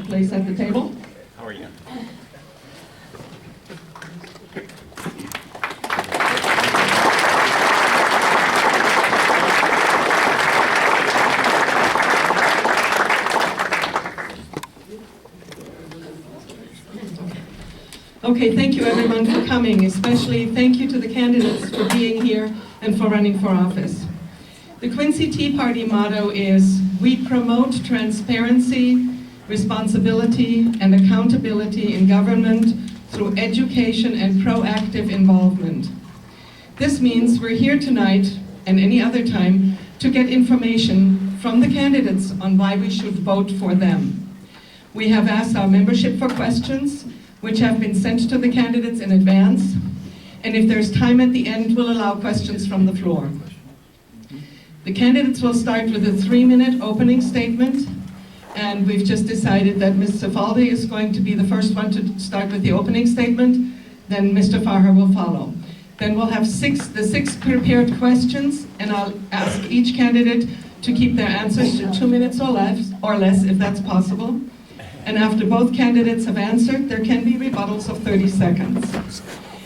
place at the table. How are you? Okay, thank you everyone for coming, especially thank you to the candidates for being here and for running for office. The Quincy Tea Party motto is, "We promote transparency, responsibility, and accountability in government through education and proactive involvement." This means we're here tonight and any other time to get information from the candidates on why we should vote for them. We have asked our membership for questions, which have been sent to the candidates in advance, and if there's time at the end, we'll allow questions from the floor. The candidates will start with a 3-minute opening statement, and we've just decided that Ms. Cifaldi is going to be the first one to start with the opening statement, then Mr. Farher will follow. Then we'll have the six prepared questions, and I'll ask each candidate to keep their answers to 2 minutes or less, if that's possible. And after both candidates have answered, there can be rebuttals of 30 seconds.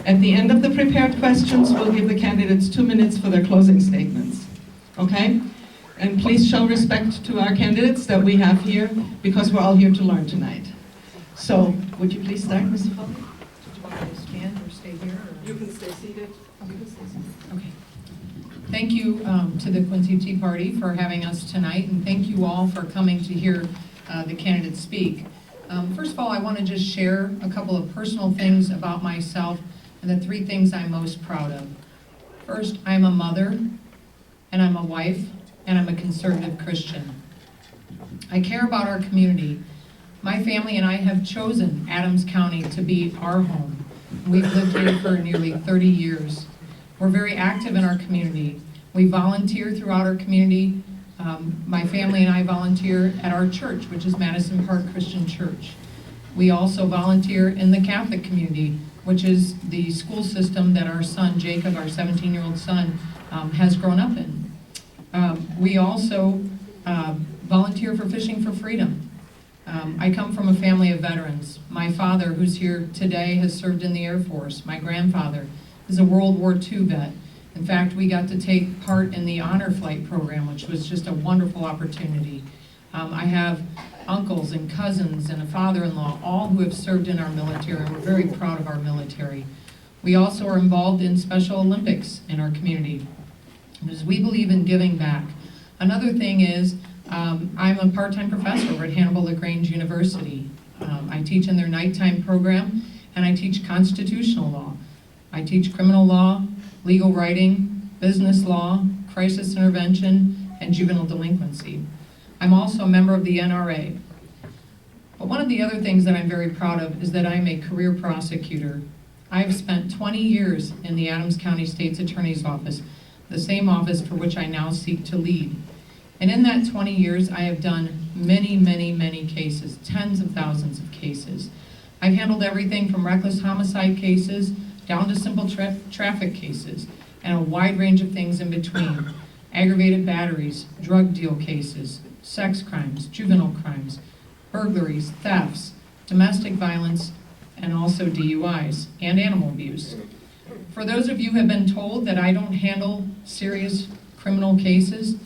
At the end of the prepared questions, we'll give the candidates 2 minutes for their closing statements. Okay? And please show respect to our candidates that we have here, because we're all here to learn tonight. So, would you please start, Mr. Falk? Did you want me to stand or stay here? Or? You can stay seated. You can stay seated. Okay. Thank you to the Quincy Tea Party for having us tonight, and thank you all for coming to hear the candidates speak. First of all, I want to just share a couple of personal things about myself and the 3 things I'm most proud of. First, I'm a mother, and I'm a wife, and I'm a conservative Christian. I care about our community. My family and I have chosen Adams County to be our home. We've lived here for nearly 30 years. We're very active in our community. We volunteer throughout our community. My family and I volunteer at our church, which is Madison Park Christian Church. We also volunteer in the Catholic community, which is the school system that our son, Jacob, our 17-year-old son, has grown up in. We also volunteer for Fishing for Freedom. I come from a family of veterans. My father, who's here today, has served in the Air Force. My grandfather is a World War II vet. In fact, we got to take part in the Honor Flight program, which was just a wonderful opportunity. I have uncles and cousins and a father-in-law, all who have served in our military, and we're very proud of our military. We also are involved in Special Olympics in our community, because we believe in giving back. Another thing is, I'm a part-time professor over at Hannibal-LaGrange University. I teach in their nighttime program, and I teach constitutional law. I teach criminal law, legal writing, business law, crisis intervention, and juvenile delinquency. I'm also a member of the NRA. But one of the other things that I'm very proud of is that I'm a career prosecutor. I've spent 20 years in the Adams County State's Attorney's Office, the same office for which I now seek to lead. And in that 20 years, I have done many, many, many cases, tens of thousands of cases. I've handled everything from reckless homicide cases down to simple traffic cases, and a wide range of things in between. Aggravated batteries, drug deal cases, sex crimes, juvenile crimes, burglaries, thefts, domestic violence, and also DUIs, and animal abuse. For those of you who have been told that I don't handle serious criminal cases,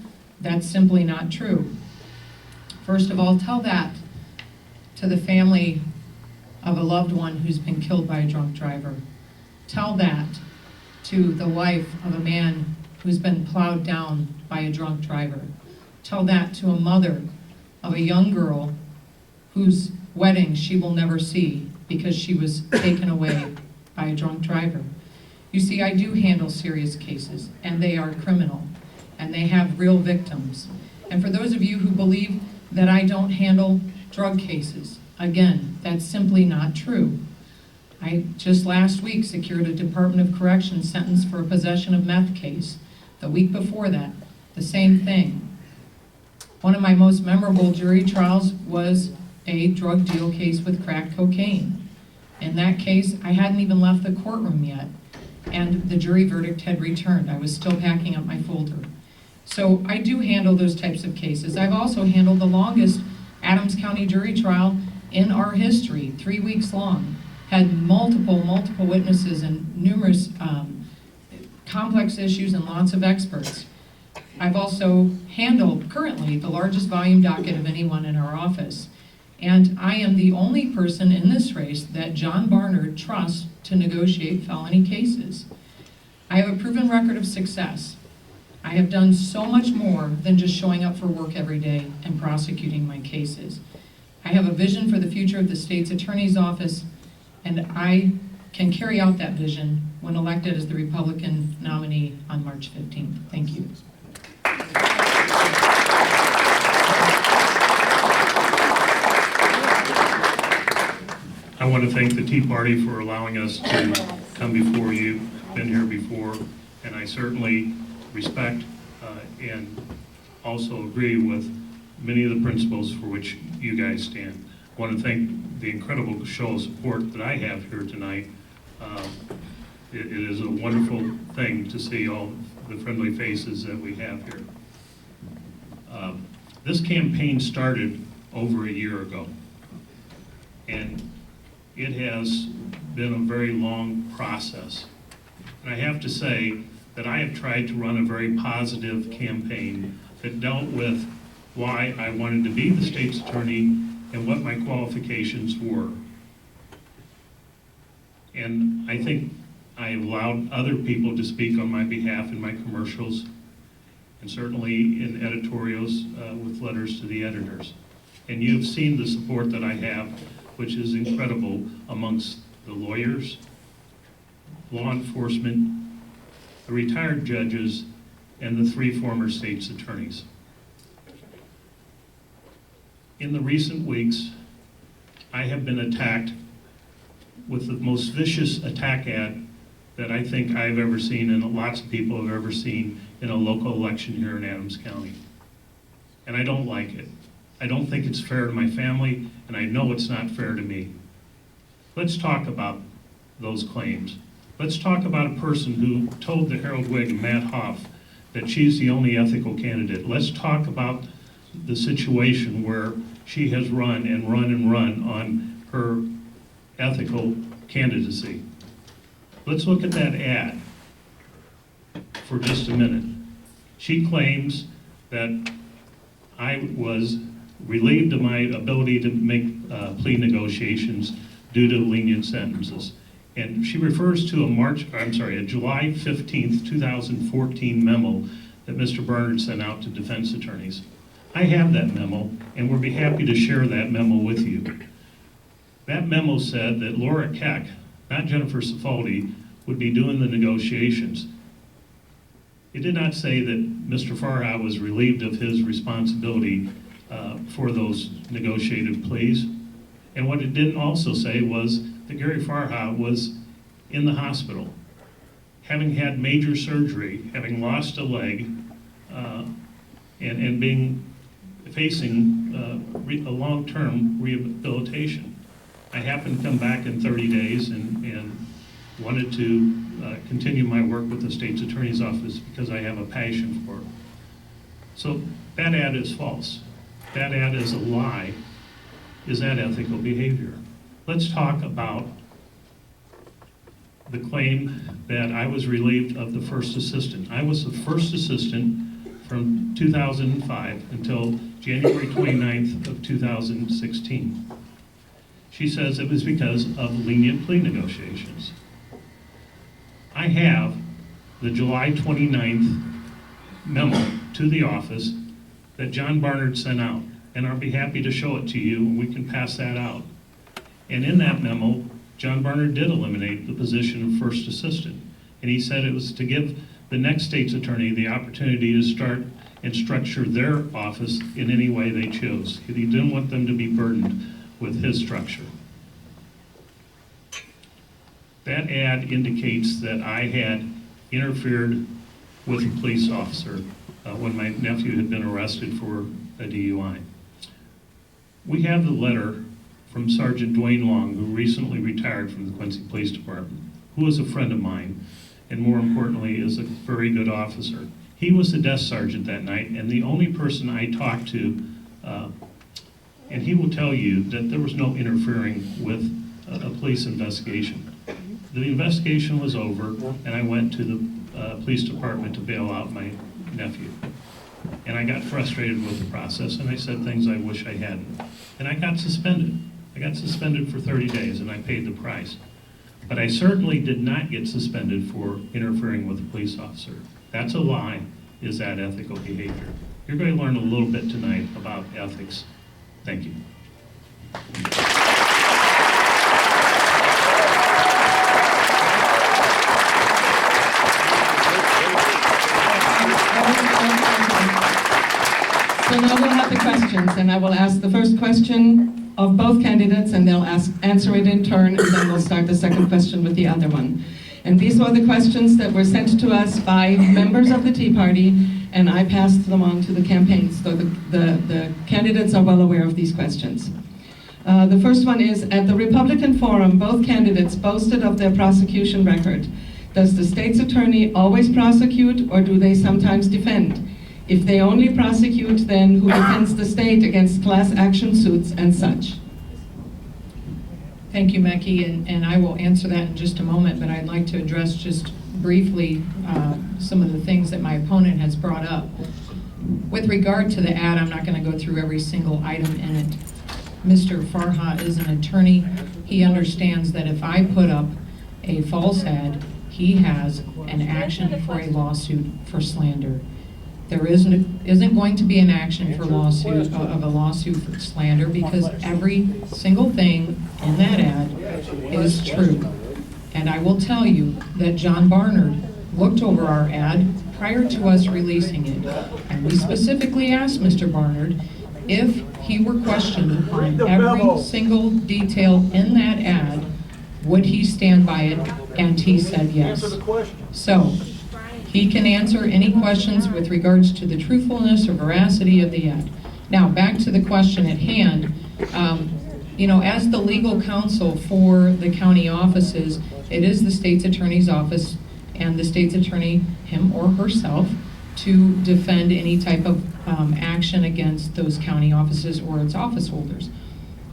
that's simply not true. First of all, tell that to the family of a loved one who's been killed by a drunk driver. Tell that to the wife of a man who's been plowed down by a drunk driver. Tell that to a mother of a young girl whose wedding she will never see because she was taken away by a drunk driver. You see, I do handle serious cases, and they are criminal, and they have real victims. And for those of you who believe that I don't handle drug cases, again, that's simply not true. I just last week secured a Department of Corrections sentence for a possession of meth case. The week before that, the same thing. One of my most memorable jury trials was a drug deal case with crack cocaine. In that case, I hadn't even left the courtroom yet, and the jury verdict had returned. I was still packing up my folder. So I do handle those types of cases. I've also handled the longest Adams County jury trial in our history, 3 weeks long, had multiple witnesses and numerous complex issues and lots of experts. I've also handled currently the largest volume docket of anyone in our office. And I am the only person in this race that John Barnard trusts to negotiate felony cases. I have a proven record of success. I have done so much more than just showing up for work every day and prosecuting my cases. I have a vision for the future of the state's attorney's office, and I can carry out that vision when elected as the Republican nominee on March 15th. Thank you. I want to thank the Tea Party for allowing us to come before you. Been here before, and I certainly respect and also agree with many of the principles for which you guys stand. I want to thank the incredible show of support that I have here tonight. It is a wonderful thing to see all the friendly faces that we have here. This campaign started over a year ago, and it has been a very long process. And I have to say that I have tried to run a very positive campaign that dealt with why I wanted to be the state's attorney and what my qualifications were. And I think I have allowed other people to speak on my behalf in my commercials and certainly in editorials with letters to the editors. And you've seen the support that I have, which is incredible amongst the lawyers, law enforcement, the retired judges, and the 3 former state's attorneys. In the recent weeks, I have been attacked with the most vicious attack ad that I think I've ever seen and lots of people have ever seen in a local election here in Adams County. And I don't like it. I don't think it's fair to my family, and I know it's not fair to me. Let's talk about those claims. Let's talk about a person who told the Herald Whig and Matt Hoff that she's the only ethical candidate. Let's talk about the situation where she has run and run and run on her ethical candidacy. Let's look at that ad for just a minute. She claims that I was relieved of my ability to make plea negotiations due to lenient sentences. And she refers to a July 15th, 2014 memo that Mr. Barnard sent out to defense attorneys. I have that memo, and we'll be happy to share that memo with you. That memo said that Laura Keck, not Jennifer Cifaldi, would be doing the negotiations. It did not say that Mr. Farha was relieved of his responsibility for those negotiated pleas. And what it didn't also say was that Gary Farha was in the hospital, having had major surgery, having lost a leg, and facing a long-term rehabilitation. I happened to come back in 30 days and wanted to continue my work with the state's attorney's office because I have a passion for it. So that ad is false. That ad is a lie. Is that ethical behavior? Let's talk about the claim that I was relieved of the first assistant. I was the first assistant from 2005 until January 29th of 2016. She says it was because of lenient plea negotiations. I have the July 29th memo to the office that John Barnard sent out, and I'll be happy to show it to you, and we can pass that out. And in that memo, John Barnard did eliminate the position of first assistant, and he said it was to give the next state's attorney the opportunity to start and structure their office in any way they chose. He didn't want them to be burdened with his structure. That ad indicates that I had interfered with a police officer when my nephew had been arrested for a DUI. We have the letter from Sergeant Dwayne Long, who recently retired from the Quincy Police Department, who is a friend of mine, and more importantly, is a very good officer. He was the desk sergeant that night, and the only person I talked to And he will tell you that there was no interfering with a police investigation. The investigation was over, and I went to the police department to bail out my nephew. And I got frustrated with the process, and I said things I wish I hadn't. And I got suspended. I got suspended for 30 days, and I paid the price. But I certainly did not get suspended for interfering with a police officer. That's a lie. Is that ethical behavior? You're going to learn a little bit tonight about ethics. Thank you. So now we'll have the questions, and I will ask the first question of both candidates, and they'll answer it in turn, and then we'll start the second question with the other one. And these were the questions that were sent to us by members of the Tea Party, and I passed them on to the campaigns, so the candidates are well aware of these questions. The first one is, at the Republican Forum, both candidates boasted of their prosecution record. Does the state's attorney always prosecute, or do they sometimes defend? If they only prosecute, then who defends the state against class action suits and such? Thank you, Mecki, and I will answer that in just a moment, but I'd like to address just briefly some of the things that my opponent has brought up. With regard to the ad, I'm not going to go through every single item in it. Mr. Farha is an attorney. He understands that if I put up a false ad, he has an action for a lawsuit for slander. There isn't going to be an action for lawsuit for slander, because every single thing in that ad is true. And I will tell you that John Barnard looked over our ad prior to us releasing it, and we specifically asked Mr. Barnard if he were questioned on every single detail in that ad, would he stand by it, and he said yes. So he can answer any questions with regards to the truthfulness or veracity of the ad. Now, back to the question at hand. As the legal counsel for the county offices, it is the state's attorney's office and the state's attorney, him or herself, to defend any type of action against those county offices or its office holders.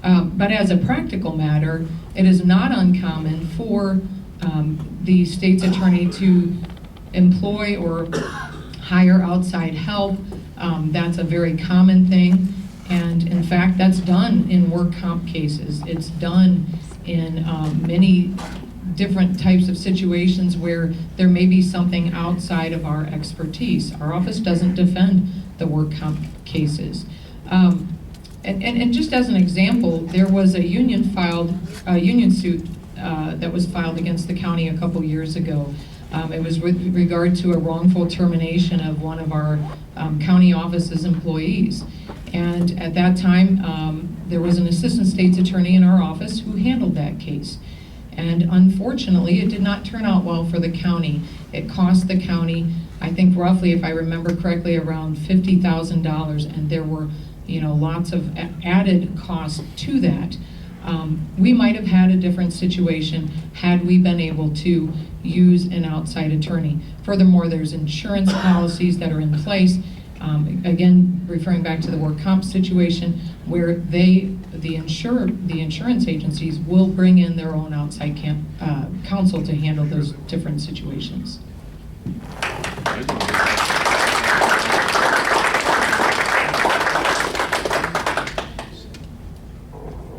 But as a practical matter, it is not uncommon for the state's attorney to employ or hire outside help. That's a very common thing, and in fact that's done in work comp cases. It's done in many different types of situations where there may be something outside of our expertise. Our office doesn't defend the work comp cases. And just as an example, there was a union suit that was filed against the county a couple years ago. It was with regard to a wrongful termination of one of our county office's employees. And at that time, there was an assistant state's attorney in our office who handled that case. And unfortunately, it did not turn out well for the county. It cost the county, I think roughly, if I remember correctly, around $50,000, and there were lots of added costs to that. We might have had a different situation had we been able to use an outside attorney. Furthermore, there's insurance policies that are in place. Again, referring back to the work comp situation, where the insurance agencies will bring in their own outside counsel to handle those different situations.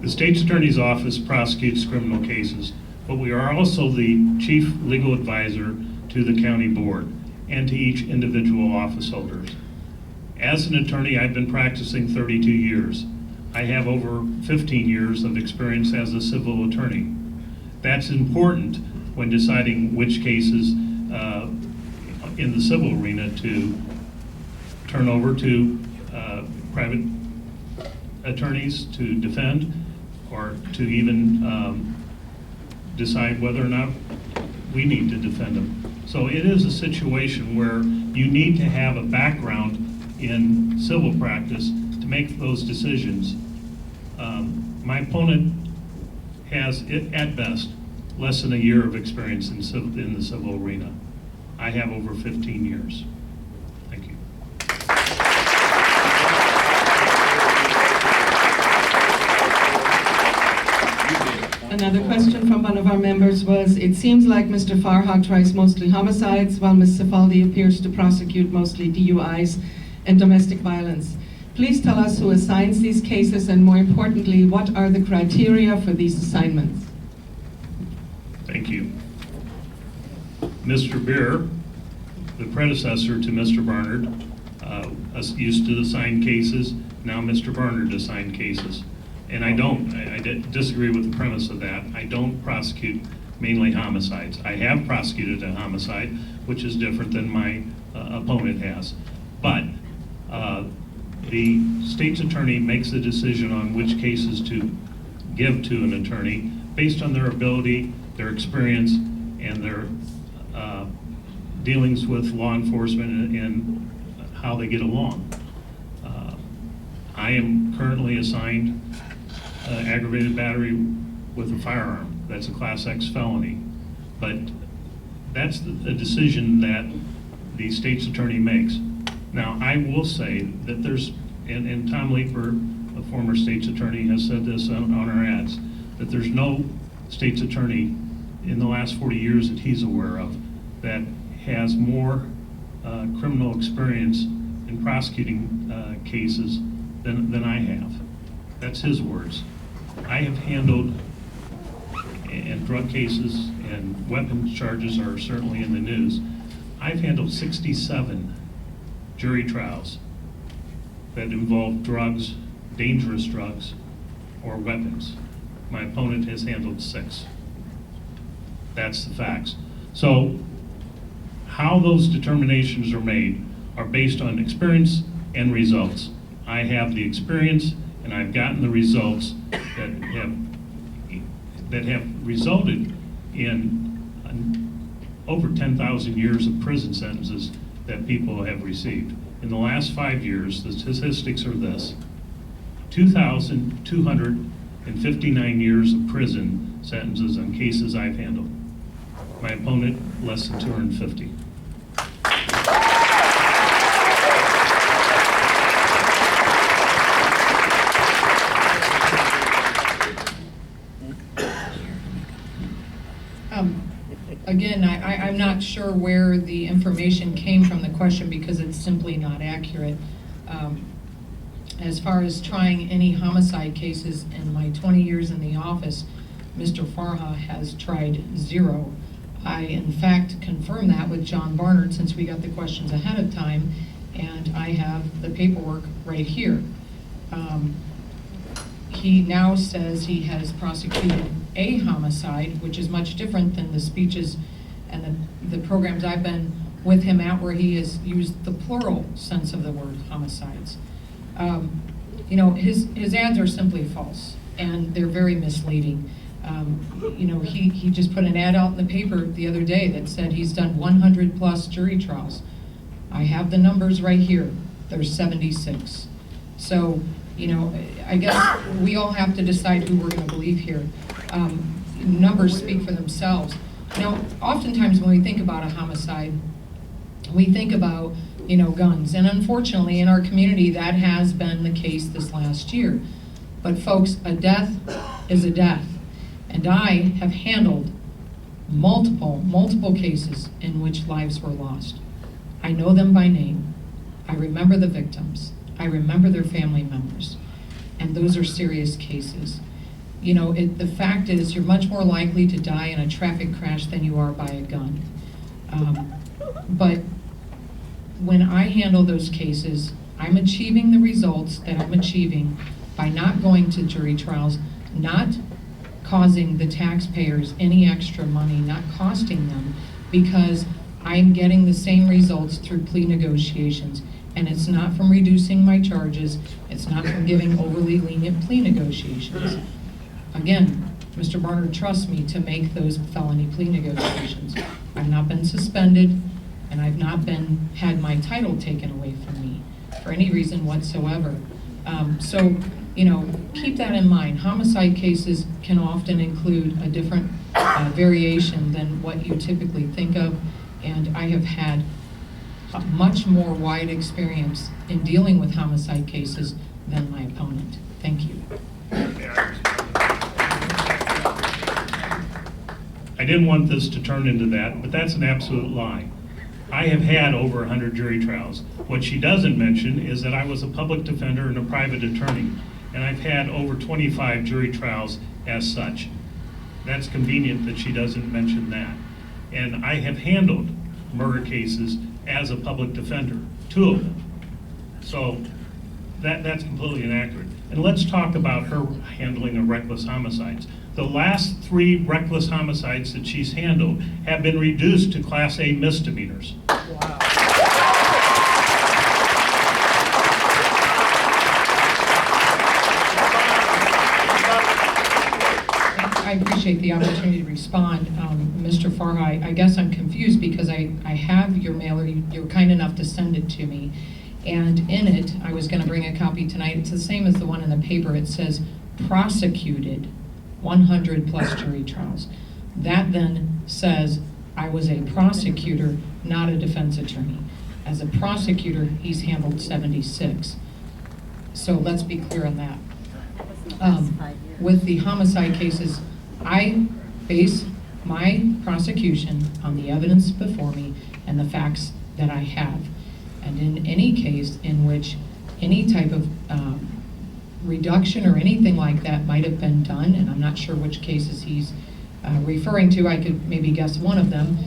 The state's attorney's office prosecutes criminal cases, but we are also the chief legal advisor to the county board and to each individual office holders. As an attorney, I've been practicing 32 years. I have over 15 years of experience as a civil attorney. That's important when deciding which cases in the civil arena to turn over to private attorneys to defend, or to even decide whether or not we need to defend them. So it is a situation where you need to have a background in civil practice to make those decisions. My opponent has, at best, less than a year of experience in the civil arena. I have over 15 years. Thank you. Another question from one of our members was, it seems like Mr. Farha tries mostly homicides, while Ms. Safaldi appears to prosecute mostly DUIs and domestic violence. Please tell us who assigns these cases, and more importantly, what are the criteria for these assignments? Thank you. Mr. Beer, the predecessor to Mr. Barnard, used to assign cases. Now Mr. Barnard assigned cases. And I disagree with the premise of that. I don't prosecute mainly homicides. I have prosecuted a homicide, which is different than my opponent has. But the state's attorney makes a decision on which cases to give to an attorney based on their ability, their experience, and their dealings with law enforcement and how they get along. I am currently assigned aggravated battery with a firearm. That's a Class X felony. But that's a decision that the state's attorney makes. Now, I will say that there's, and Tom Leeper, a former state's attorney, has said this on our ads, that there's no state's attorney in the last 40 years that he's aware of that has more criminal experience in prosecuting cases than I have. That's his words. I have handled, and drug cases and weapons charges are certainly in the news, I've handled 67 jury trials that involve drugs, dangerous drugs, or weapons. My opponent has handled 6. That's the facts. So how those determinations are made are based on experience and results. I have the experience and I've gotten the results that have resulted in over 10,000 years of prison sentences that people have received. In the last 5 years, the statistics are this: 2,259 years of prison sentences on cases I've handled. My opponent, less than 250. Again, I'm not sure where the information came from the question because it's simply not accurate. As far as trying any homicide cases in my 20 years in the office, Mr. Farha has tried 0. I, in fact, confirmed that with John Barnard since we got the questions ahead of time, and I have the paperwork right here. He now says he has prosecuted a homicide, which is much different than the speeches and the programs I've been with him at, where he has used the plural sense of the word homicides. You know, his ads are simply false, and they're very misleading. You know, he just put an ad out in the paper the other day that said he's done 100 plus jury trials. I have the numbers right here. There's 76. So, you know, I guess we all have to decide who we're going to believe here. Numbers speak for themselves. You know, oftentimes when we think about a homicide, we think about, you know, guns. And unfortunately, in our community, that has been the case this last year. But folks, a death is a death. And I have handled multiple cases in which lives were lost. I know them by name. I remember the victims. I remember their family members. And those are serious cases. You know, the fact is you're much more likely to die in a traffic crash than you are by a gun. But when I handle those cases, I'm achieving the results that I'm achieving by not going to jury trials, not causing the taxpayers any extra money, not costing them, because I'm getting the same results through plea negotiations. And it's not from reducing my charges, it's not from giving overly lenient plea negotiations. Again, Mr. Barnard trusts me to make those felony plea negotiations. I've not been suspended, and I've not had my title taken away from me for any reason whatsoever. So, you know, keep that in mind. Homicide cases can often include a different variation than what you typically think of, and I have had a much more wide experience in dealing with homicide cases than my opponent. Thank you. I didn't want this to turn into that, but that's an absolute lie. I have had over 100 jury trials. What she doesn't mention is that I was a public defender and a private attorney, and I've had over 25 jury trials as such. That's convenient that she doesn't mention that. And I have handled murder cases as a public defender, 2 of them. So that's completely inaccurate. And let's talk about her handling of reckless homicides. The last 3 reckless homicides that she's handled have been reduced to Class A misdemeanors. Wow. I appreciate the opportunity to respond. Mr. Farha, I guess I'm confused because I have your mailer. You're kind enough to send it to me. And in it, I was going to bring a copy tonight. It's the same as the one in the paper. It says prosecuted 100 plus jury trials. That then says I was a prosecutor, not a defense attorney. As a prosecutor, he's handled 76. So let's be clear on that. With the homicide cases, I base my prosecution on the evidence before me and the facts that I have. And in any case in which any type of reduction or anything like that might have been done, and I'm not sure which cases he's referring to, I could maybe guess one of them,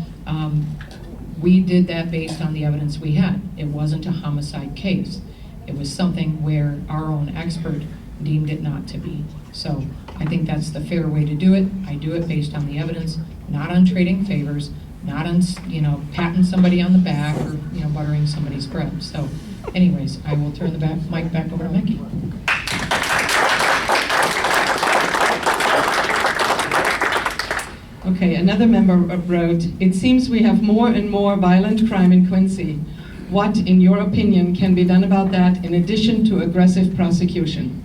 we did that based on the evidence we had. It wasn't a homicide case. It was something where our own expert deemed it not to be. So I think that's the fair way to do it. I do it based on the evidence, not on trading favors, not on, patting somebody on the back or, buttering somebody's bread. So anyways, I will turn the mic back over to Mickey. Okay, another member wrote, it seems we have more and more violent crime in Quincy. What, in your opinion, can be done about that in addition to aggressive prosecution?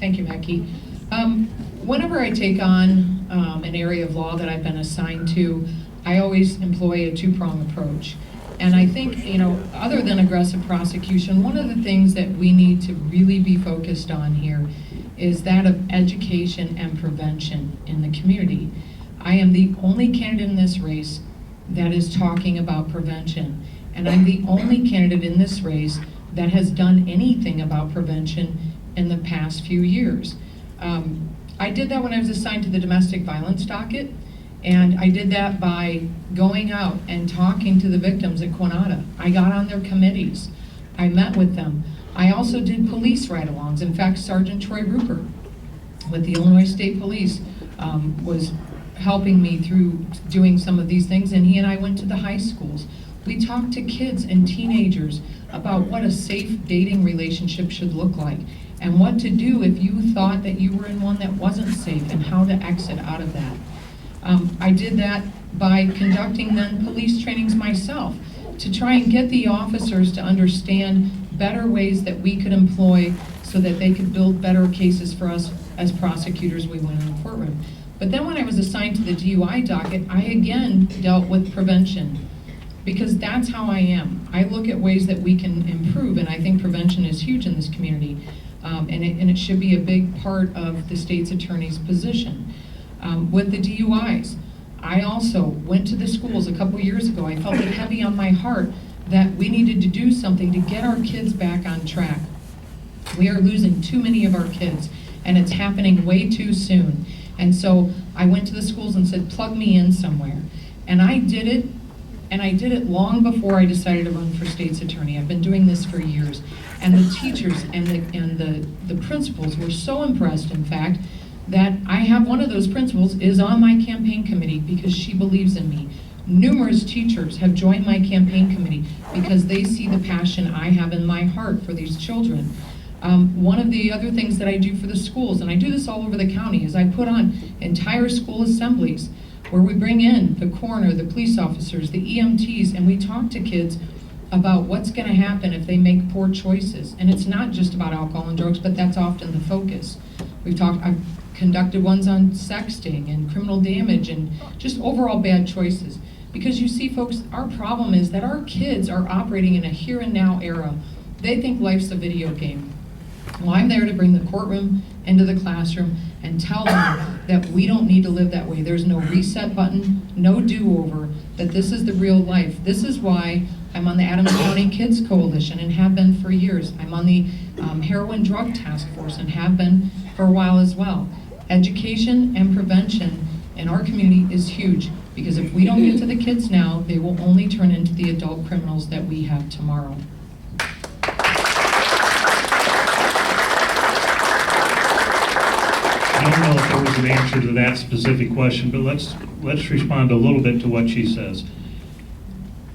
Thank you, Mackie. Whenever I take on an area of law that I've been assigned to, I always employ a 2-prong approach. And I think, other than aggressive prosecution, one of the things that we need to really be focused on here is that of education and prevention in the community. I am the only candidate in this race that is talking about prevention. And I'm the only candidate in this race that has done anything about prevention in the past few years. I did that when I was assigned to the domestic violence docket, and I did that by going out and talking to the victims at Quinata. I got on their committees. I met with them. I also did police ride-alongs. In fact, Sergeant Troy Rupert with the Illinois State Police was helping me through doing some of these things, and he and I went to the high schools. We talked to kids and teenagers about what a safe dating relationship should look like and what to do if you thought that you were in one that wasn't safe and how to exit out of that. I did that by conducting then police trainings myself to try and get the officers to understand better ways that we could employ so that they could build better cases for us as prosecutors we went in the courtroom. But then when I was assigned to the DUI docket, I again dealt with prevention, because that's how I am. I look at ways that we can improve, and I think prevention is huge in this community, and it should be a big part of the state's attorney's position. With the DUIs, I also went to the schools a couple years ago. I felt it heavy on my heart that we needed to do something to get our kids back on track. We are losing too many of our kids, and it's happening way too soon. And so I went to the schools and said, plug me in somewhere. And I did it, and I did it long before I decided to run for state's attorney. I've been doing this for years. And the teachers and the principals were so impressed, in fact, that I have one of those principals is on my campaign committee because she believes in me. Numerous teachers have joined my campaign committee because they see the passion I have in my heart for these children. One of the other things that I do for the schools, and I do this all over the county, is I put on entire school assemblies where we bring in the coroner, the police officers, the EMTs, and we talk to kids about what's going to happen if they make poor choices. And it's not just about alcohol and drugs, but that's often the focus. I've conducted ones on sexting and criminal damage and just overall bad choices. Because you see, folks, our problem is that our kids are operating in a here and now era. They think life's a video game. Well, I'm there to bring the courtroom into the classroom and tell them that we don't need to live that way. There's no reset button, no do-over, that this is the real life. This is why I'm on the Adams County Kids Coalition and have been for years. I'm on the Heroin Drug Task Force and have been for a while as well. Education and prevention in our community is huge, because if we don't get to the kids now, they will only turn into the adult criminals that we have tomorrow. I don't know if there was an answer to that specific question, but let's respond a little bit to what she says.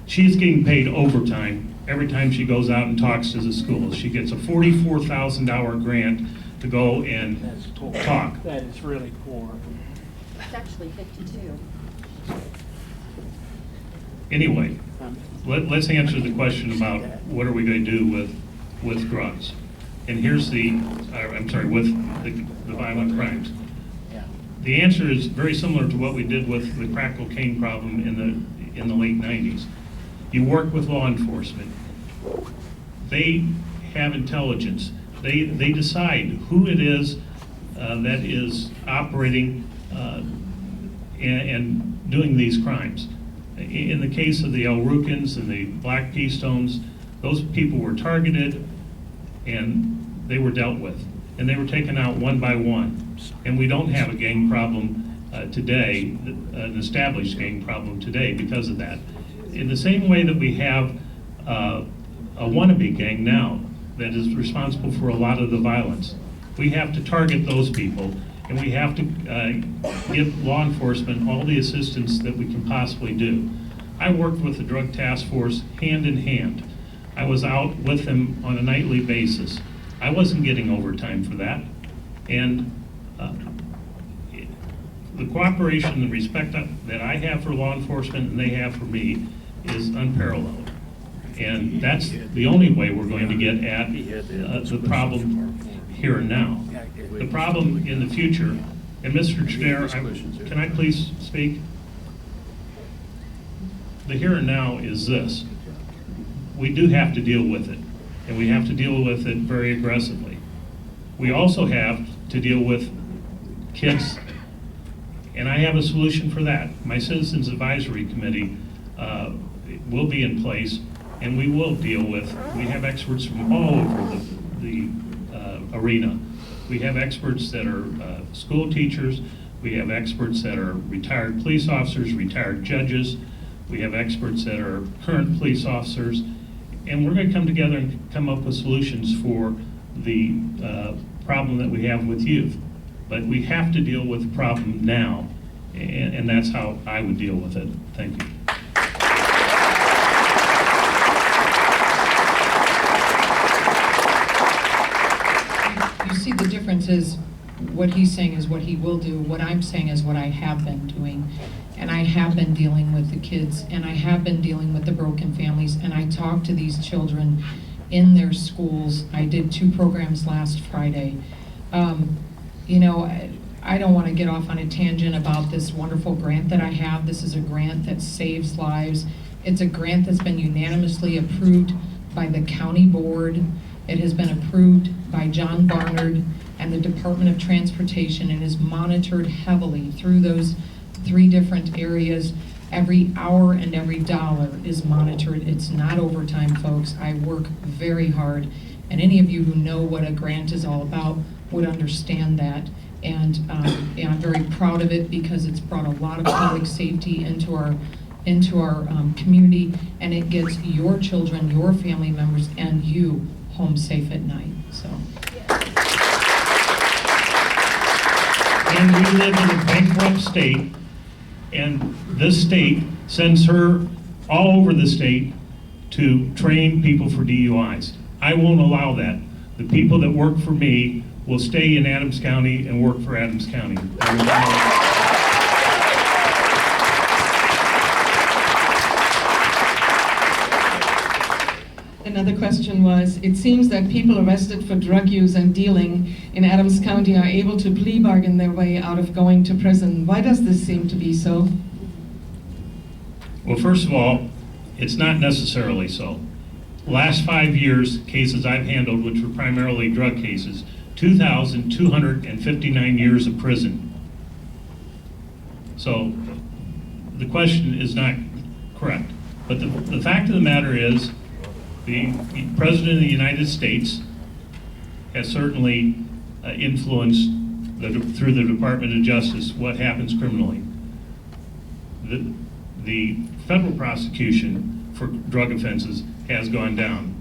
She's getting paid overtime every time she goes out and talks to the schools. She gets a $44,000 grant to go and That's poor. talk. That is really poor. It's actually 52. Anyway, let's answer the question about what are we going to do with drugs. And here's with the violent crimes. Yeah. The answer is very similar to what we did with the crack cocaine problem in the late 90s. You work with law enforcement. They have intelligence. They decide who it is that is operating and doing these crimes. In the case of the El Rukins and the Black Pea Stones, those people were targeted and they were dealt with. And they were taken out one by one. And we don't have a gang problem today, an established gang problem today because of that. In the same way that we have a wannabe gang now that is responsible for a lot of the violence, we have to target those people, and we have to give law enforcement all the assistance that we can possibly do. I worked with the Drug Task Force hand in hand. I was out with them on a nightly basis. I wasn't getting overtime for that. And the cooperation and respect that I have for law enforcement and they have for me is unparalleled. And that's the only way we're going to get at the problem here and now. The problem in the future, and Mr. Chair, can I please speak? The here and now is this. We do have to deal with it, and we have to deal with it very aggressively. We also have to deal with kids, and I have a solution for that. My Citizens Advisory Committee will be in place, and we will deal with, we have experts from all over the arena. We have experts that are school teachers, we have experts that are retired police officers, retired judges, we have experts that are current police officers, and we're going to come together and come up with solutions for the problem that we have with youth. But we have to deal with the problem now, and that's how I would deal with it. Thank you. You see, the difference is what he's saying is what he will do. What I'm saying is what I have been doing. And I have been dealing with the kids, and I have been dealing with the broken families, and I talk to these children in their schools. I did 2 programs last Friday. You know, I don't want to get off on a tangent about this wonderful grant that I have. This is a grant that saves lives. It's a grant that's been unanimously approved by the county board. It has been approved by John Barnard and the Department of Transportation and is monitored heavily through those 3 different areas. Every hour and every dollar is monitored. It's not overtime, folks. I work very hard, and any of you who know what a grant is all about would understand that. And I'm very proud of it because it's brought a lot of public safety into our community, and it gets your children, your family members, and you home safe at night. So. And we live in a bankrupt state, and this state sends her all over the state to train people for DUIs. I won't allow that. The people that work for me will stay in Adams County and work for Adams County. Another question was, it seems that people arrested for drug use and dealing in Adams County are able to plea bargain their way out of going to prison. Why does this seem to be so? Well, first of all, it's not necessarily so. Last 5 years, cases I've handled, which were primarily drug cases, 2,259 years of prison. So the question is not correct. But the fact of the matter is, the President of the United States has certainly influenced through the Department of Justice what happens criminally. The federal prosecution for drug offenses has gone down.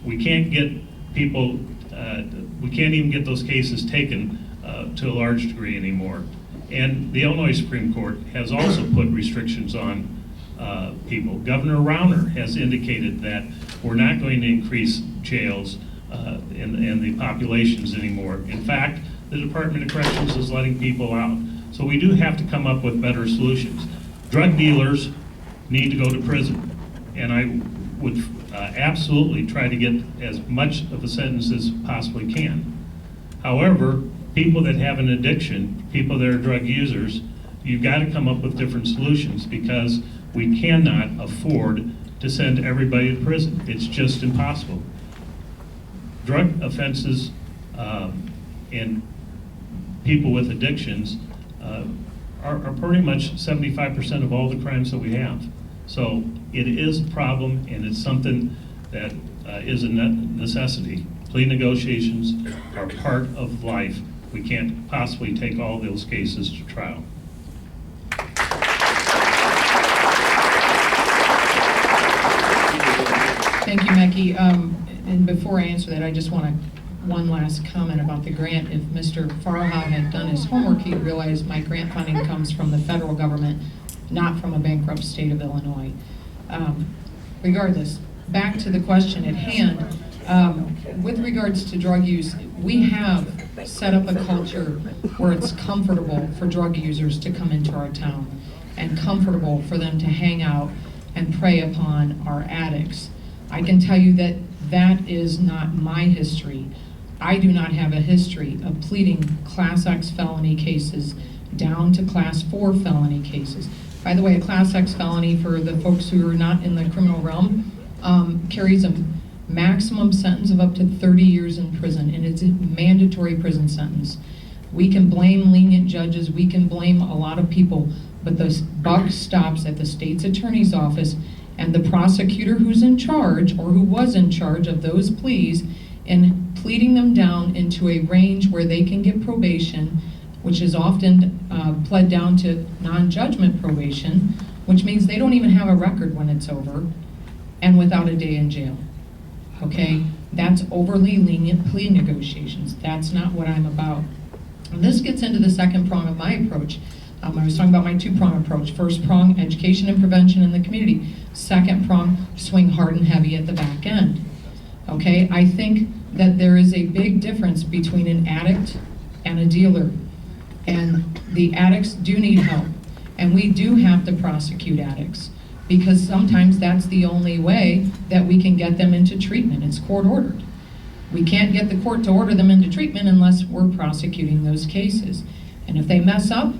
We can't get people, we can't even get those cases taken to a large degree anymore. And the Illinois Supreme Court has also put restrictions on people. Governor Rauner has indicated that we're not going to increase jails and the populations anymore. In fact, the Department of Corrections is letting people out. So we do have to come up with better solutions. Drug dealers need to go to prison, and I would absolutely try to get as much of a sentence as possibly can. However, people that have an addiction, people that are drug users, you've got to come up with different solutions, because we cannot afford to send everybody to prison. It's just impossible. Drug offenses and people with addictions are pretty much 75% of all the crimes that we have. So it is a problem, and it's something that is a necessity. Plea negotiations are part of life. We can't possibly take all those cases to trial. Thank you, Becky. And before I answer that, I just want one last comment about the grant. If Mr. Farha had done his homework, he'd realize my grant funding comes from the federal government, not from a bankrupt state of Illinois. Regardless, back to the question at hand. With regards to drug use, we have set up a culture where it's comfortable for drug users to come into our town, and comfortable for them to hang out and prey upon our addicts. I can tell you that that is not my history. I do not have a history of pleading Class X felony cases down to Class 4 felony cases. By the way, a Class X felony, for the folks who are not in the criminal realm, carries a maximum sentence of up to 30 years in prison, and it's a mandatory prison sentence. We can blame lenient judges, we can blame a lot of people, but the buck stops at the state's attorney's office and the prosecutor who's in charge, or who was in charge of those pleas, and pleading them down into a range where they can get probation, which is often pled down to non-judgment probation, which means they don't even have a record when it's over, and without a day in jail. Okay, that's overly lenient plea negotiations. That's not what I'm about. And this gets into the second prong of my approach. I was talking about my two-prong approach. First prong, education and prevention in the community. Second prong, swing hard and heavy at the back end. Okay, I think that there is a big difference between an addict and a dealer. And the addicts do need help. And we do have to prosecute addicts, because sometimes that's the only way that we can get them into treatment. It's court ordered. We can't get the court to order them into treatment unless we're prosecuting those cases. And if they mess up,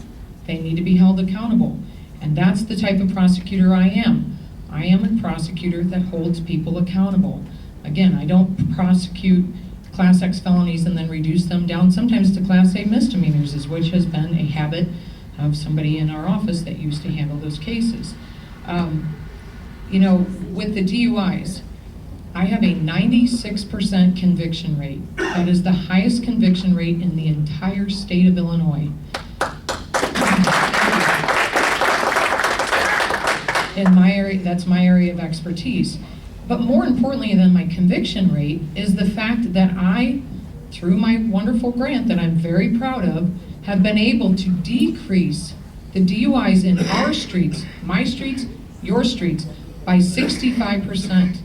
they need to be held accountable. And that's the type of prosecutor I am. I am a prosecutor that holds people accountable. Again, I don't prosecute Class X felonies and then reduce them down sometimes to Class A misdemeanors, which has been a habit of somebody in our office that used to handle those cases. You know, with the DUIs, I have a 96% conviction rate. That is the highest conviction rate in the entire state of Illinois. In my area, that's my area of expertise. But more importantly than my conviction rate is the fact that I, through my wonderful grant that I'm very proud of, have been able to decrease the DUIs in our streets, my streets, your streets, by 65%.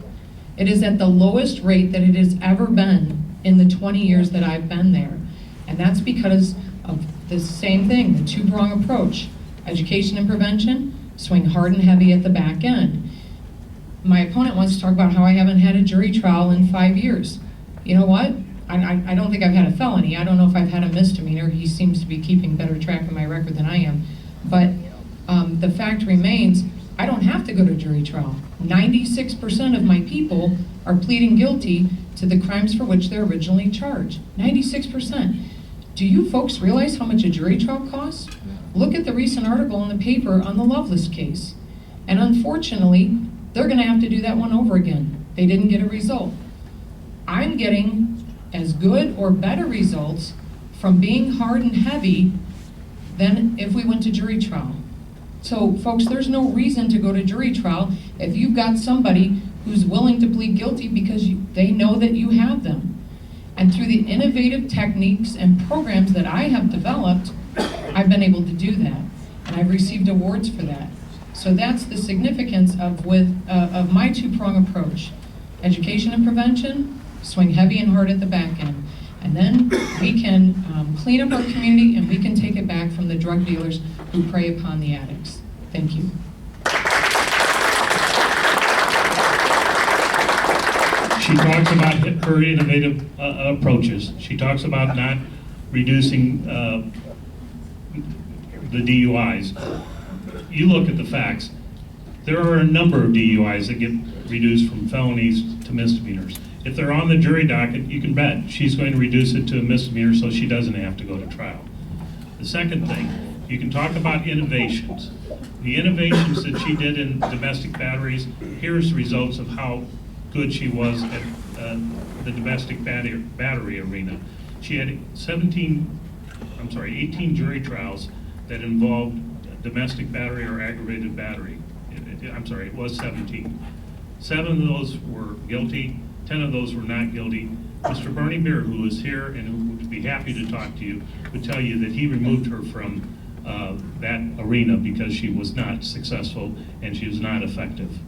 It is at the lowest rate that it has ever been in the 20 years that I've been there. And that's because of the same thing, the two-prong approach. Education and prevention, swing hard and heavy at the back end. My opponent wants to talk about how I haven't had a jury trial in 5 years. You know what? I don't think I've had a felony. I don't know if I've had a misdemeanor. He seems to be keeping better track of my record than I am. But the fact remains, I don't have to go to jury trial. 96% of my people are pleading guilty to the crimes for which they're originally charged. 96%. Do you folks realize how much a jury trial costs? Look at the recent article in the paper on the Loveless case. And unfortunately, they're going to have to do that one over again. They didn't get a result. I'm getting as good or better results from being hard and heavy than if we went to jury trial. So folks, there's no reason to go to jury trial if you've got somebody who's willing to plead guilty because they know that you have them. And through the innovative techniques and programs that I have developed, I've been able to do that. And I've received awards for that. So that's the significance of my two-prong approach. Education and prevention, swing heavy and hard at the back end. And then we can clean up our community and we can take it back from the drug dealers who prey upon the addicts. Thank you. She talks about her innovative approaches. She talks about not reducing the DUIs. You look at the facts. There are a number of DUIs that get reduced from felonies to misdemeanors. If they're on the jury docket, you can bet she's going to reduce it to a misdemeanor so she doesn't have to go to trial. The second thing, you can talk about innovations. The innovations that she did in domestic batteries, here's the results of how good she was at the domestic battery arena. She had 18 jury trials that involved domestic battery or aggravated battery. It was 17. 7 of those were guilty, 10 of those were not guilty. Mr. Bernie Beer, who is here and who would be happy to talk to you, would tell you that he removed her from that arena because she was not successful and she was not effective.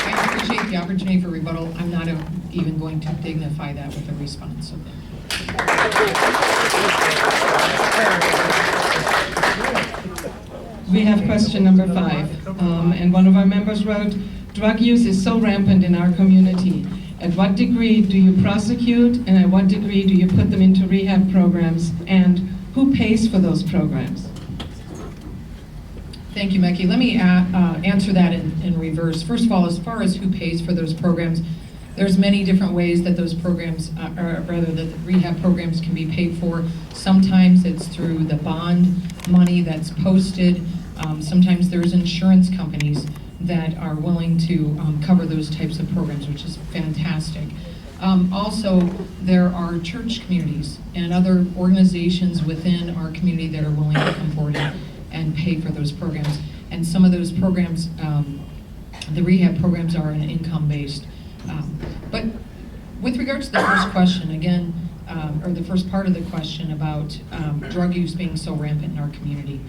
I appreciate the opportunity for rebuttal. I'm not even going to dignify that with a response. So thank you. We have question number 5, and one of our members wrote, drug use is so rampant in our community. At what degree do you prosecute, and at what degree do you put them into rehab programs, and who pays for those programs? Thank you, Becky. Let me answer that in reverse. First of all, as far as who pays for those programs, there's many different ways that those programs, the rehab programs can be paid for. Sometimes it's through the bond money that's posted. Sometimes there's insurance companies that are willing to cover those types of programs, which is fantastic. Also, there are church communities and other organizations within our community that are willing to come forward and pay for those programs. And some of those programs, the rehab programs, are income-based. But with regards to the first question, again, or the first part of the question about drug use being so rampant in our community,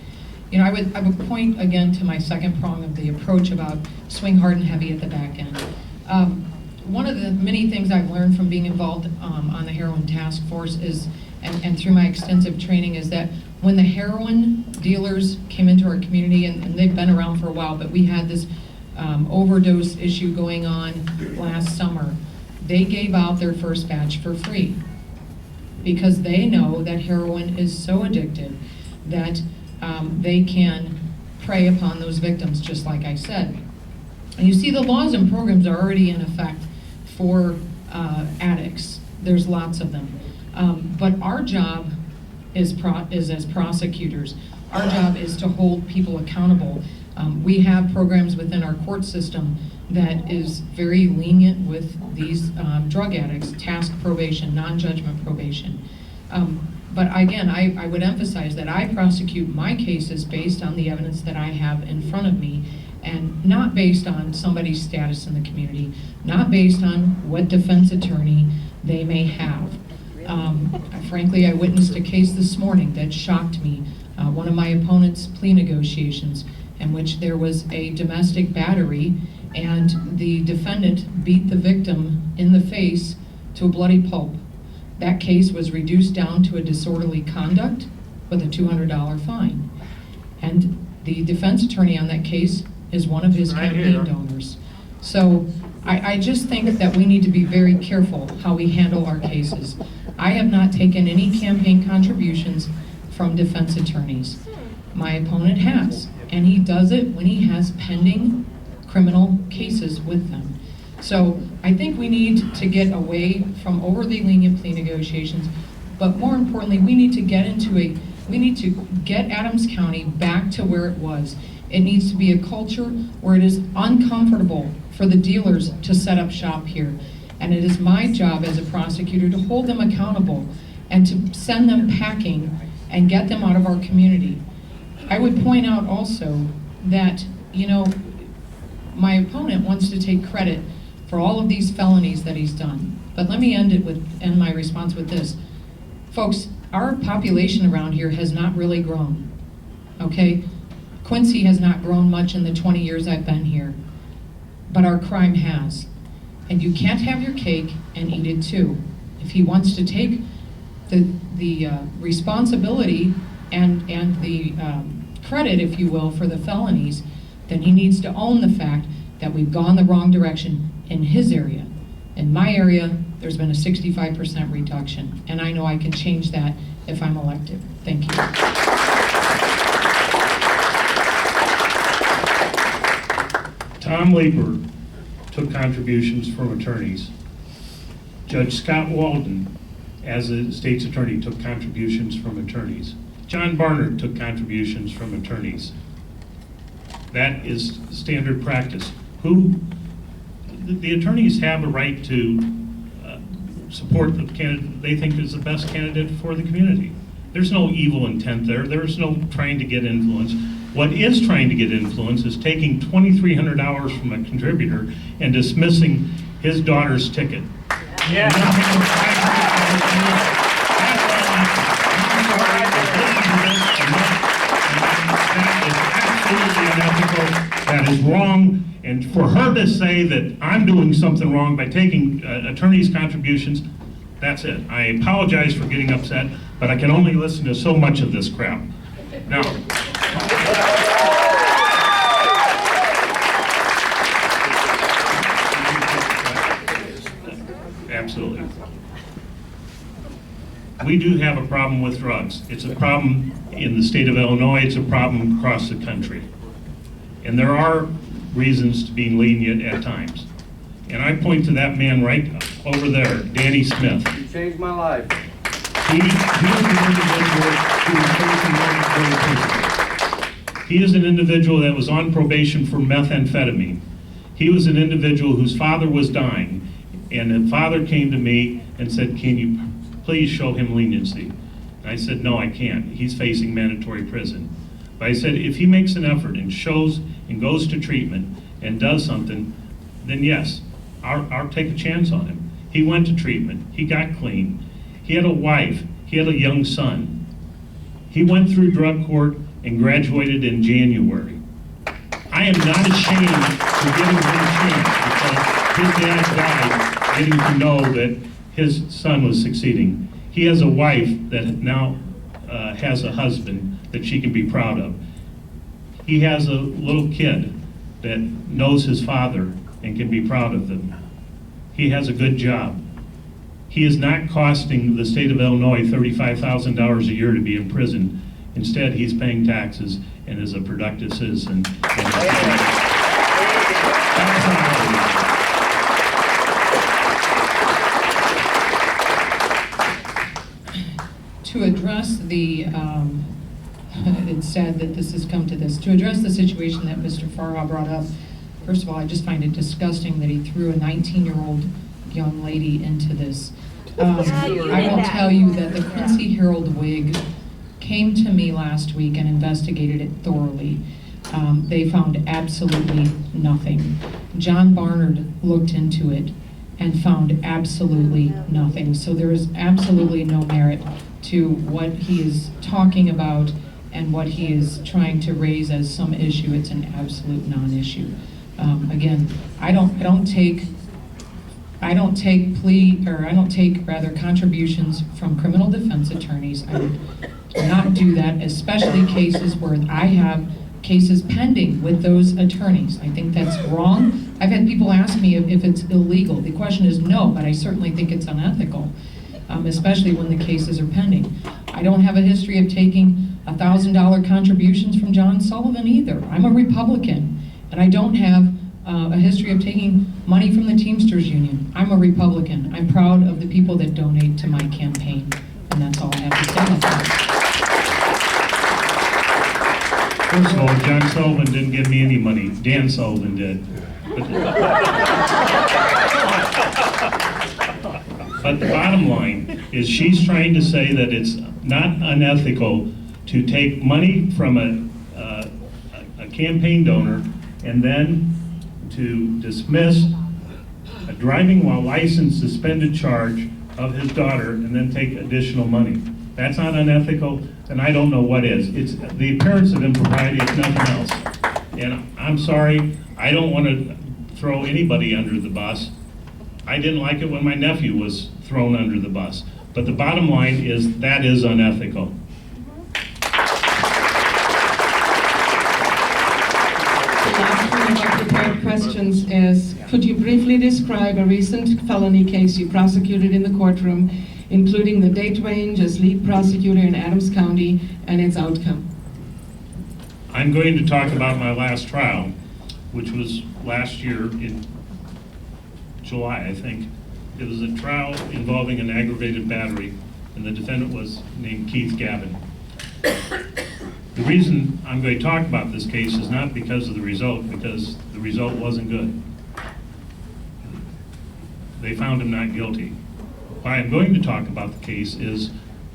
you know, I would point again to my second prong of the approach about swing hard and heavy at the back end. One of the many things I've learned from being involved on the heroin task force is, and through my extensive training, is that when the heroin dealers came into our community, and they've been around for a while, but we had this overdose issue going on last summer, they gave out their first batch for free because they know that heroin is so addictive that they can prey upon those victims, just like I said. And you see, the laws and programs are already in effect for addicts. There's lots of them. But our job is as prosecutors. Our job is to hold people accountable. We have programs within our court system that is very lenient with these drug addicts, task probation, non-judgment probation. But again, I would emphasize that I prosecute my cases based on the evidence that I have in front of me, and not based on somebody's status in the community, not based on what defense attorney they may have. Frankly, I witnessed a case this morning that shocked me. One of my opponent's plea negotiations, in which there was a domestic battery and the defendant beat the victim in the face to a bloody pulp. That case was reduced down to a disorderly conduct with a $200 fine. And the defense attorney on that case is one of his campaign donors. So I just think that we need to be very careful how we handle our cases. I have not taken any campaign contributions from defense attorneys. My opponent has, and he does it when he has pending criminal cases with them. So I think we need to get away from overly lenient plea negotiations, but more importantly, we need to get Adams County back to where it was. It needs to be a culture where it is uncomfortable for the dealers to set up shop here. And it is my job as a prosecutor to hold them accountable and to send them packing and get them out of our community. I would point out also that, you know, my opponent wants to take credit for all of these felonies that he's done. But let me end my response with this. Folks, our population around here has not really grown, okay? Quincy has not grown much in the 20 years I've been here, but our crime has. And you can't have your cake and eat it too. If he wants to take the responsibility and the credit, if you will, for the felonies, then he needs to own the fact that we've gone the wrong direction in his area. In my area, there's been a 65% reduction, and I know I can change that if I'm elected. Thank you. Tom Leeper took contributions from attorneys. Judge Scott Walden, as a state's attorney, took contributions from attorneys. John Barnard took contributions from attorneys. That is standard practice. The attorneys have a right to support the candidate they think is the best candidate for the community. There's no evil intent there. There's no trying to get influence. What is trying to get influence is taking $2,300 from a contributor and dismissing his daughter's ticket. Yeah. That is wrong, and for her to say that I'm doing something wrong by taking attorneys' contributions, that's it. I apologize for getting upset, but I can only listen to so much of this crap. Now, absolutely. We do have a problem with drugs. It's a problem in the state of Illinois. It's a problem across the country. And there are reasons to be lenient at times. And I point to that man right over there, Danny Smith. You changed my life. He is an individual that was on probation for methamphetamine. He was an individual whose father was dying. And the father came to me and said, "Can you please show him leniency?" And I said, "No, I can't. He's facing mandatory prison." But I said, if he makes an effort and shows and goes to treatment and does something, then yes, I'll take a chance on him. He went to treatment. He got clean. He had a wife. He had a young son. He went through drug court and graduated in January. I am not ashamed for giving him a chance because his dad died getting to know that his son was succeeding. He has a wife that now has a husband that she can be proud of. He has a little kid that knows his father and can be proud of them. He has a good job. He is not costing the state of Illinois $35,000 a year to be in prison. Instead, he's paying taxes and is a productive citizen. To address the, it's sad that this has come to this, to address the situation that Mr. Farha brought up, first of all, I just find it disgusting that he threw a 19-year-old young lady into this. I will tell you that the Quincy Herald Whig came to me last week and investigated it thoroughly. They found absolutely nothing. John Barnard looked into it and found absolutely nothing. So there is absolutely no merit to what he is talking about and what he is trying to raise as some issue. It's an absolute non-issue. Again, I don't take contributions from criminal defense attorneys. I would not do that, especially cases where I have cases pending with those attorneys. I think that's wrong. I've had people ask me if it's illegal. The question is no, but I certainly think it's unethical, especially when the cases are pending. I don't have a history of taking $1,000 contributions from John Sullivan either. I'm a Republican, and I don't have a history of taking money from the Teamsters Union. I'm a Republican. I'm proud of the people that donate to my campaign, and that's all I have to say about that. First of all, John Sullivan didn't give me any money. Dan Sullivan did. But the bottom line is she's trying to say that it's not unethical to take money from a campaign donor and then to dismiss a driving while licensed suspended charge of his daughter and then take additional money. That's not unethical, and I don't know what is. It's the appearance of impropriety, if nothing else. And I'm sorry, I don't want to throw anybody under the bus. I didn't like it when my nephew was thrown under the bus. But the bottom line is that is unethical. The last one of our prepared questions is, could you briefly describe a recent felony case you prosecuted in the courtroom, including the date range as lead prosecutor in Adams County and its outcome? I'm going to talk about my last trial, which was last year in July, I think. It was a trial involving an aggravated battery, and the defendant was named Keith Gavin. The reason I'm going to talk about this case is not because of the result, because the result wasn't good. They found him not guilty. Why I'm going to talk about the case is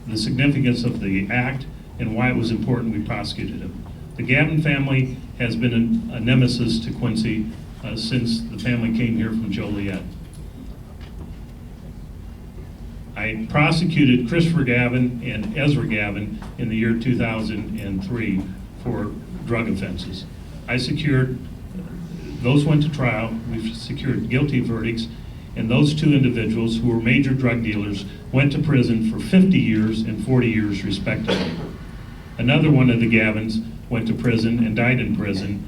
the significance of the act and why it was important we prosecuted him. The Gavin family has been a nemesis to Quincy since the family came here from Joliet. I prosecuted Christopher Gavin and Ezra Gavin in the year 2003 for drug offenses. I secured, those went to trial, we secured guilty verdicts, and those two individuals who were major drug dealers went to prison for 50 years and 40 years respectively. Another one of the Gavins went to prison and died in prison.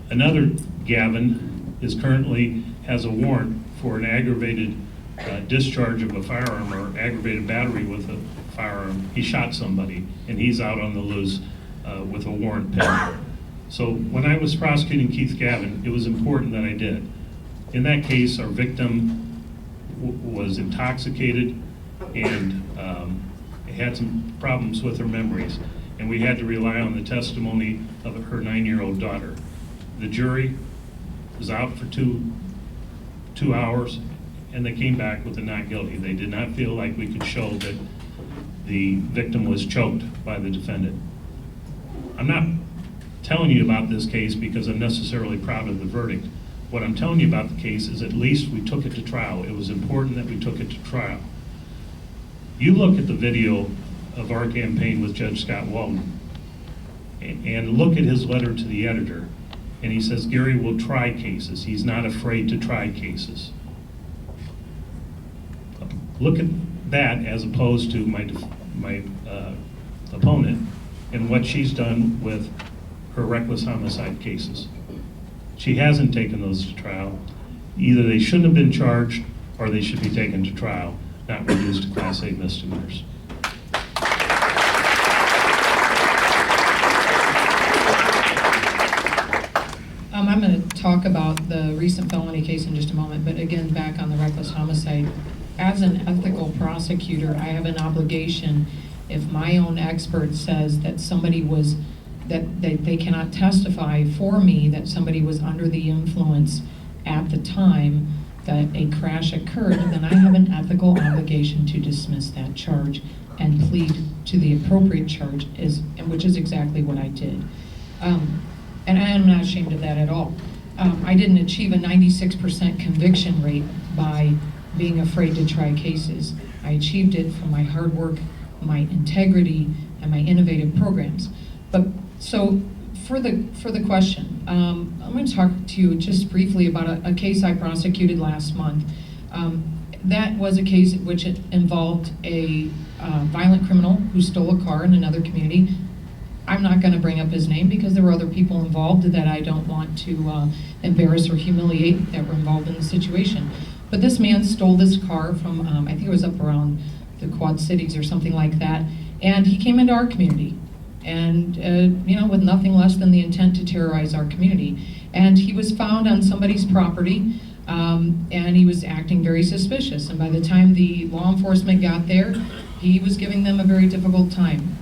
Another Gavin has a warrant for an aggravated discharge of a firearm or aggravated battery with a firearm. He shot somebody and he's out on the loose with a warrant pending. So when I was prosecuting Keith Gavin, it was important that I did. In that case, our victim was intoxicated and had some problems with her memories, and we had to rely on the testimony of her 9-year-old daughter. The jury was out for two hours, and they came back with a not guilty. They did not feel like we could show that the victim was choked by the defendant. I'm not telling you about this case because I'm necessarily proud of the verdict. What I'm telling you about the case is at least we took it to trial. It was important that we took it to trial. You look at the video of our campaign with Judge Scott Walton and look at his letter to the editor, and he says Gary will try cases. He's not afraid to try cases. Look at that as opposed to my opponent and what she's done with her reckless homicide cases. She hasn't taken those to trial. Either they shouldn't have been charged or they should be taken to trial, not reduced to Class A misdemeanors. I'm going to talk about the recent felony case in just a moment, but again, back on the reckless homicide. As an ethical prosecutor, I have an obligation, if my own expert says that somebody was, that they cannot testify for me that somebody was under the influence at the time that a crash occurred, then I have an ethical obligation to dismiss that charge and plead to the appropriate charge, which is exactly what I did. And I am not ashamed of that at all. I didn't achieve a 96% conviction rate by being afraid to try cases. I achieved it from my hard work, my integrity, and my innovative programs. But so for the question, I'm going to talk to you just briefly about a case I prosecuted last month. That was a case which involved a violent criminal who stole a car in another community. I'm not going to bring up his name because there were other people involved that I don't want to embarrass or humiliate that were involved in the situation. But this man stole this car from, I think it was up around the Quad Cities or something like that, And he came into our community, and with nothing less than the intent to terrorize our community. And he was found on somebody's property, and he was acting very suspicious. And by the time the law enforcement got there, he was giving them a very difficult time.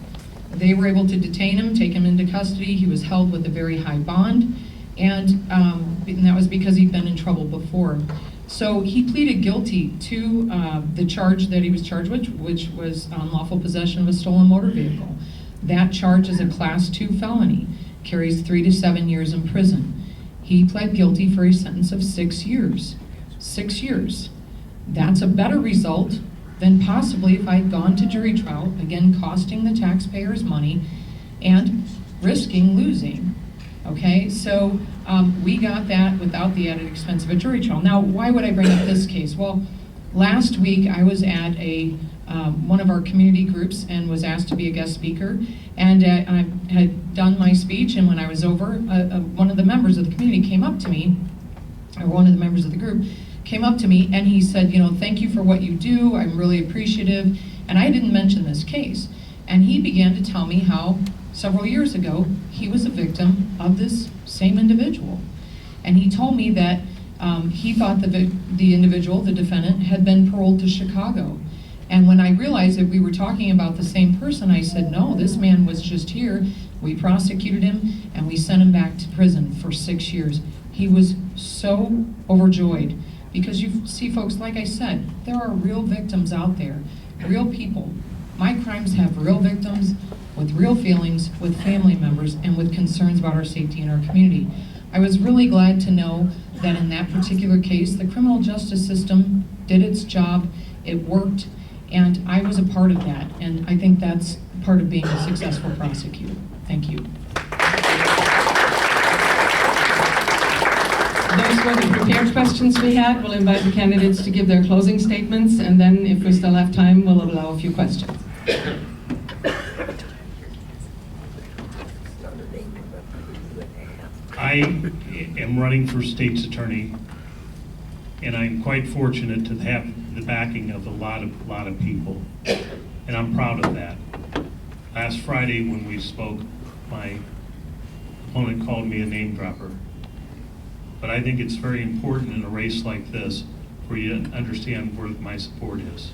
They were able to detain him, take him into custody. He was held with a very high bond, and that was because he'd been in trouble before. So he pleaded guilty to the charge that he was charged with, which was unlawful possession of a stolen motor vehicle. That charge is a Class 2 felony, carries 3 to 7 years in prison. He pled guilty for a sentence of 6 years. 6 years. That's a better result than possibly if I'd gone to jury trial, again, costing the taxpayers money and risking losing. Okay, so we got that without the added expense of a jury trial. Now, why would I bring up this case? Well, last week I was at one of our community groups and was asked to be a guest speaker, and I had done my speech, and when I was over, one of the members of the community came up to me, or one of the members of the group came up to me, and he said, thank you for what you do, I'm really appreciative, and I didn't mention this case. And he began to tell me how several years ago he was a victim of this same individual. And he told me that he thought the individual, the defendant, had been paroled to Chicago. And when I realized that we were talking about the same person, I said, no, this man was just here. We prosecuted him, and we sent him back to prison for 6 years. He was so overjoyed, because you see, folks, like I said, there are real victims out there, real people. My crimes have real victims with real feelings, with family members, and with concerns about our safety in our community. I was really glad to know that in that particular case, the criminal justice system did its job, it worked, and I was a part of that, and I think that's part of being a successful prosecutor. Thank you. Those were the prepared questions we had. We'll invite the candidates to give their closing statements, and then if we still have time, we'll allow a few questions. I am running for state's attorney, and I'm quite fortunate to have the backing of a lot of people, and I'm proud of that. Last Friday when we spoke, my opponent called me a name dropper. But I think it's very important in a race like this for you to understand where my support is.